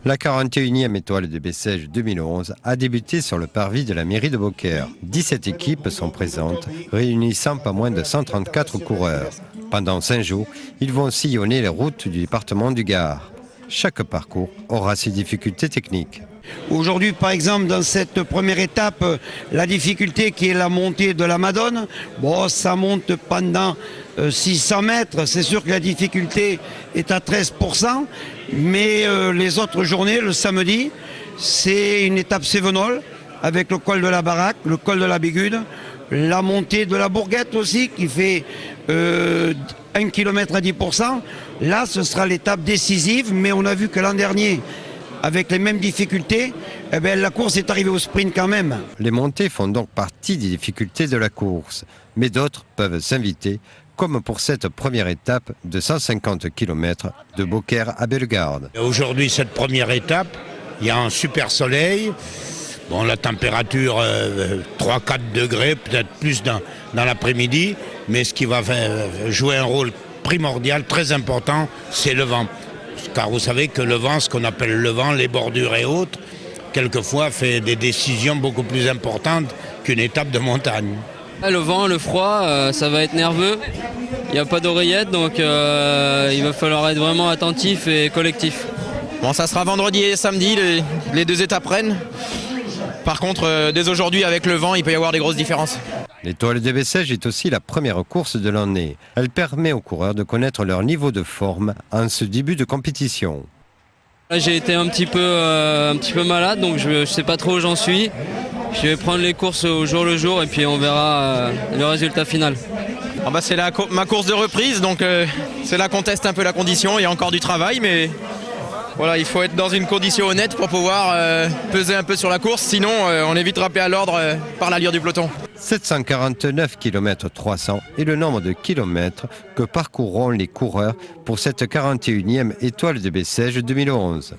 La 41e étoile de Bessèges 2011 a débuté sur le parvis de la mairie de Beaucaire. 17 équipes sont présentes, réunissant pas moins de 134 coureurs. Pendant 5 jours, ils vont sillonner les routes du département du Gard. Chaque parcours aura ses difficultés techniques. Aujourd'hui, par exemple, dans cette première étape, la difficulté qui est la montée de la Madone, bon, ça monte pendant 600 mètres. C'est sûr que la difficulté est à 13%, mais les autres journées, le samedi, c'est une étape Cévenol avec le col de la Baraque, le col de la Bégude, la montée de la Bourguette aussi qui fait 1 km à 10%. Là, ce sera l'étape décisive, mais on a vu que l'an dernier, avec les mêmes difficultés, eh bien, la course est arrivée au sprint quand même. Les montées font donc partie des difficultés de la course, mais d'autres peuvent s'inviter, comme pour cette première étape de 150 km de Beaucaire à Bellegarde. Aujourd'hui, cette première étape, il y a un super soleil. Bon, la température 3-4 degrés, peut-être plus dans l'après-midi, mais ce qui va jouer un rôle primordial, très important, c'est le vent. Car vous savez que le vent, ce qu'on appelle le vent, les bordures et autres, quelquefois fait des décisions beaucoup plus importantes qu'une étape de montagne. Le vent, le froid, ça va être nerveux. Il n'y a pas d'oreillette, donc il va falloir être vraiment attentif et collectif. Bon, ça sera vendredi et samedi, les 2 étapes Rennes. Par contre, dès aujourd'hui, avec le vent, il peut y avoir des grosses différences. L'étoile de Bessèges est aussi la première course de l'année. Elle permet aux coureurs de connaître leur niveau de forme en ce début de compétition. J'ai été un petit peu malade, donc je ne sais pas trop où j'en suis. Je vais prendre les courses au jour le jour et puis on verra le résultat final. Ah bah c'est ma course de reprise, donc c'est là qu'on teste un peu la condition. Il y a encore du travail, mais voilà, il faut être dans une condition honnête pour pouvoir peser un peu sur la course. Sinon, on est vite rappelé à l'ordre par l'allure du peloton. 749 km 300 est le nombre de kilomètres que parcourront les coureurs pour cette 41e étoile de Bessèges 2011.